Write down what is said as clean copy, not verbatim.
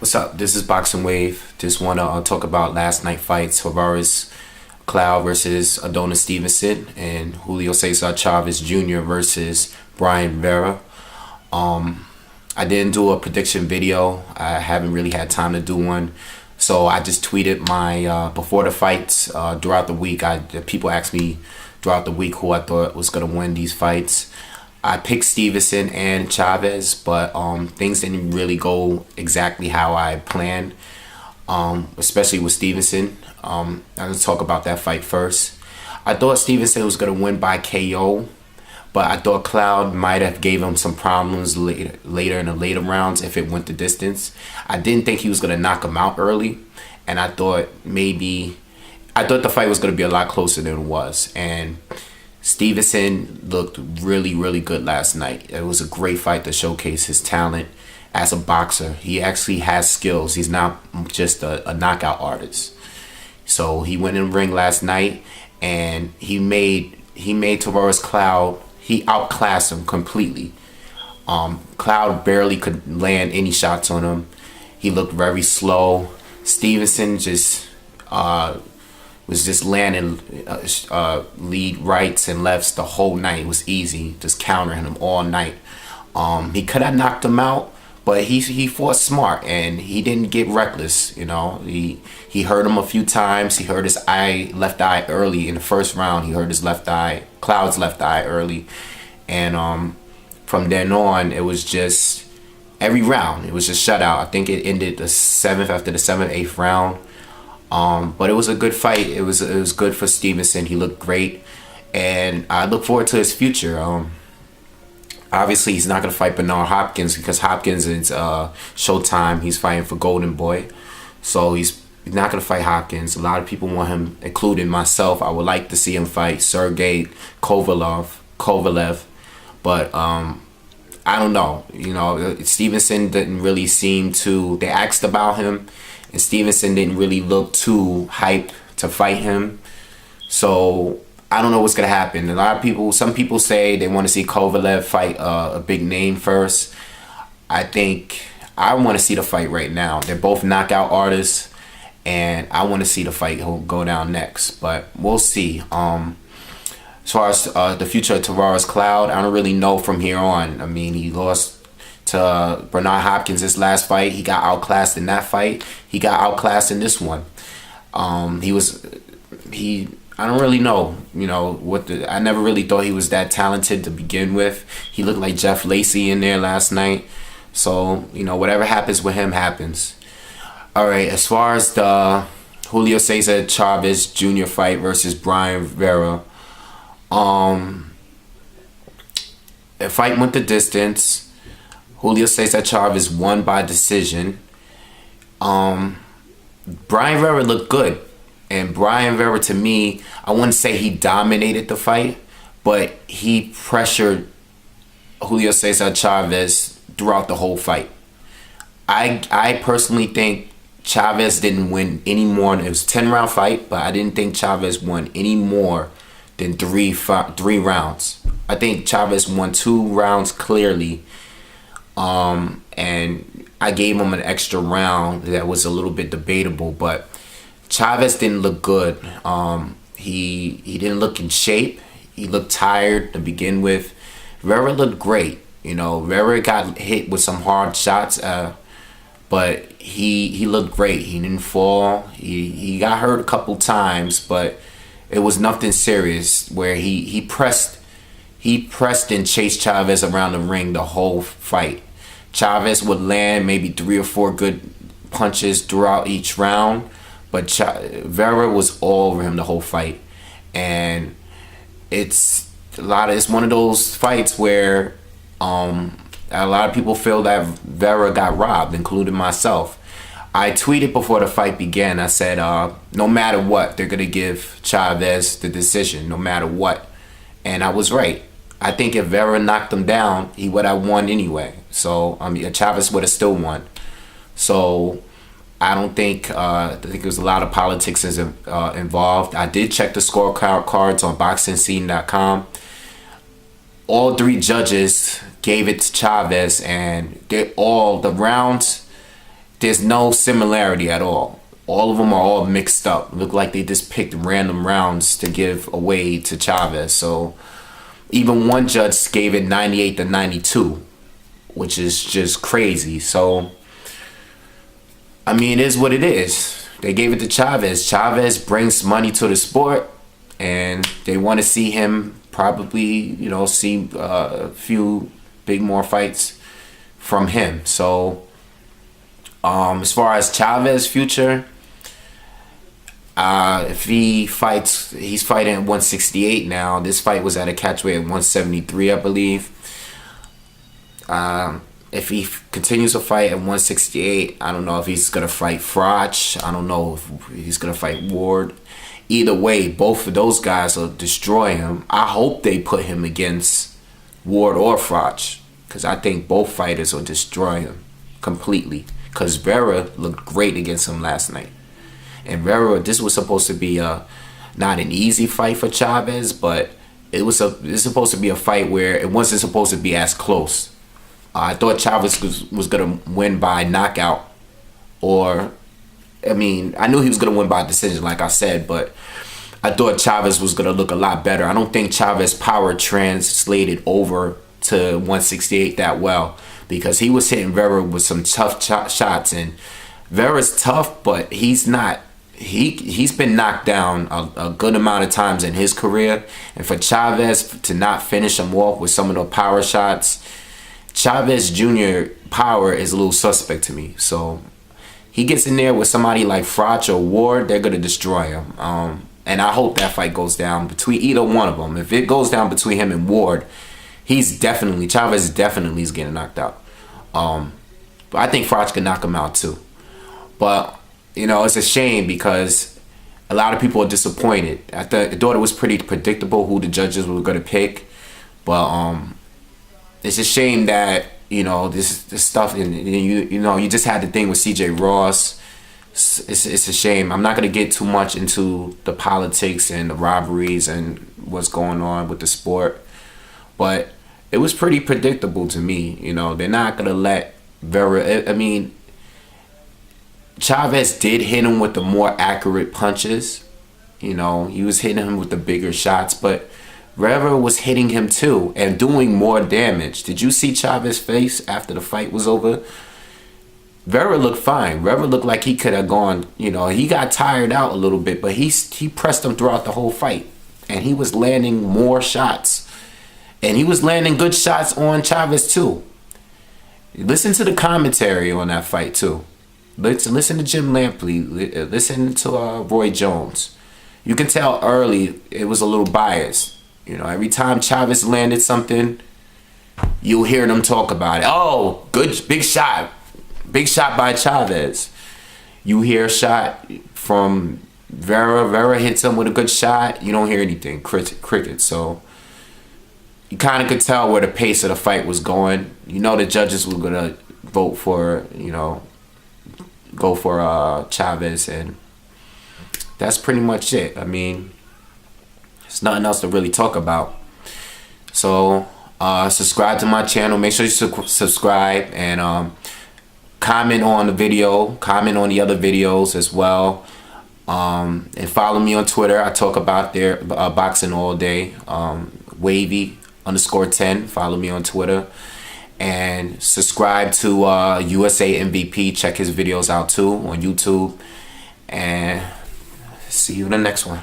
What's up? This is BoxingWave. Just want to talk about last night fights. Tavoris versus Adonis Stevenson, and Julio Cesar Chavez Jr. versus Vera. I didn't do a prediction video. I haven't really had time to do one. So I just tweeted my before the fights throughout the week. People asked me throughout the week who I thought was going to win these fights. I picked Stevenson and Chavez, but things didn't really go exactly how I planned, especially with Stevenson. I'm going to talk about that fight first. I thought Stevenson was going to win by KO, but I thought Cloud might have gave him some problems later in the later rounds if it went the distance. I didn't think he was going to knock him out early, and I thought the fight was going to be a lot closer than it was. And Stevenson looked really, really good last night. It was a great fight to showcase his talent as a boxer. He actually has skills. He's not just a knockout artist. So he went in the ring last night and he made Tavoris Cloud. He outclassed him completely. Cloud barely could land any shots on him. He looked very slow. Stevenson was just landing lead rights and lefts the whole night. It was easy, just countering him all night. He could have knocked him out, but he fought smart and he didn't get reckless. You know, he hurt him a few times. He hurt his left eye early in the first round. He hurt his left eye, Cloud's left eye early, and from then on it was just every round. It was just shutout. I think it ended the seventh after the seventh, eighth round. But it was a good fight. It was good for Stevenson. He looked great, and I look forward to his future. Obviously, he's not gonna fight Bernard Hopkins because Hopkins is Showtime. He's fighting for Golden Boy, so he's not gonna fight Hopkins. A lot of people want him, including myself. I would like to see him fight Sergey Kovalev, but I don't know. You know, Stevenson didn't really seem to. They asked about him, and Stevenson didn't really look too hyped to fight him. So I don't know what's gonna happen. Some people say they want to see Kovalev fight a big name first. I think I want to see the fight right now. They're both knockout artists, and I want to see the fight go down next. But we'll see. As far as the future of Tavoris Cloud, I don't really know from here on. I mean, he lost to Bernard Hopkins this last fight. He got outclassed in that fight. He got outclassed in this one. I don't really know, you know, I never really thought he was that talented to begin with. He looked like Jeff Lacey in there last night. So, you know, whatever happens with him happens. All right, as far as the Julio Cesar Chavez Jr. fight versus Vera, the fight went the distance. Julio Cesar Chavez won by decision. Vera looked good. And Vera, to me, I wouldn't say he dominated the fight, but he pressured Julio Cesar Chavez throughout the whole fight. I personally think Chavez didn't win any more. It was a 10-round fight, but I didn't think Chavez won any more than three rounds. I think Chavez won 2 rounds clearly. And I gave him an extra round that was a little bit debatable, but Chavez didn't look good. He didn't look in shape. He looked tired to begin with. Vera looked great. You know, Vera got hit with some hard shots, but he looked great. He didn't fall. He got hurt a couple times, but it was nothing serious. Where he pressed and chased Chavez around the ring the whole fight. Chavez would land maybe 3 or 4 good punches throughout each round, but Vera was all over him the whole fight. And it's one of those fights where a lot of people feel that Vera got robbed, including myself. I tweeted before the fight began. I said, no matter what, they're gonna give Chavez the decision, no matter what. And I was right. I think if Vera knocked him down, he would have won anyway. So, Chavez would have still won. So, I don't think, I think there's a lot of politics involved. I did check the scorecards on BoxingScene.com. All 3 judges gave it to Chavez, and the rounds there's no similarity at all. All of them are all mixed up. Look like they just picked random rounds to give away to Chavez. So even one judge gave it 98-92, which is just crazy. So I mean, it is what it is. They gave it to Chavez. Chavez brings money to the sport, and they want to see him probably, you know, see a few big more fights from him. So as far as Chavez's future, if he fights, he's fighting at 168 now. This fight was at a catchweight at 173, I believe. If he continues to fight at 168, I don't know if he's going to fight Froch. I don't know if he's going to fight Ward. Either way, both of those guys will destroy him. I hope they put him against Ward or Froch, because I think both fighters will destroy him completely. Because Vera looked great against him last night. And Vera, this was supposed to be not an easy fight for Chavez, but it's supposed to be a fight where it wasn't supposed to be as close. I thought Chavez was going to win by knockout, or, I mean, I knew he was going to win by decision, like I said, but I thought Chavez was going to look a lot better. I don't think Chavez's power translated over to 168 that well, because he was hitting Vera with some tough shots, and Vera's tough, but he's not. He's been knocked down a good amount of times in his career, and for Chavez to not finish him off with some of the power shots, Chavez Jr. power is a little suspect to me. So he gets in there with somebody like Froch or Ward, they're going to destroy him. And I hope that fight goes down between either one of them. If it goes down between him and Ward, Chavez definitely is getting knocked out. But I think Froch can knock him out too. But, you know, it's a shame because a lot of people are disappointed. I thought it was pretty predictable who the judges were going to pick. But it's a shame that, you know, this stuff, and you know, you just had the thing with CJ Ross. It's a shame. I'm not going to get too much into the politics and the robberies and what's going on with the sport. But it was pretty predictable to me. You know, they're not going to let Vera, I mean, Chavez did hit him with the more accurate punches. You know, he was hitting him with the bigger shots, but Vera was hitting him too and doing more damage. Did you see Chavez's face after the fight was over? Vera looked fine. Vera looked like he could have gone, you know, he got tired out a little bit, but he pressed him throughout the whole fight. And he was landing more shots. And he was landing good shots on Chavez too. Listen to the commentary on that fight too. Listen to Jim Lampley. Listen to Roy Jones. You can tell early it was a little biased. You know, every time Chavez landed something, you'll hear them talk about it. Oh, good, big shot by Chavez. You hear a shot from Vera. Vera hits him with a good shot. You don't hear anything. Cricket. So you kind of could tell where the pace of the fight was going. You know the judges were gonna vote for, you know, go for Chavez, and that's pretty much it. I mean, there's nothing else to really talk about. So subscribe to my channel. Make sure you subscribe and comment on the video. Comment on the other videos as well. And follow me on Twitter. I talk about their boxing all day. Wavy_10. Follow me on Twitter. And subscribe to USA MVP. Check his videos out too on YouTube. And see you in the next one.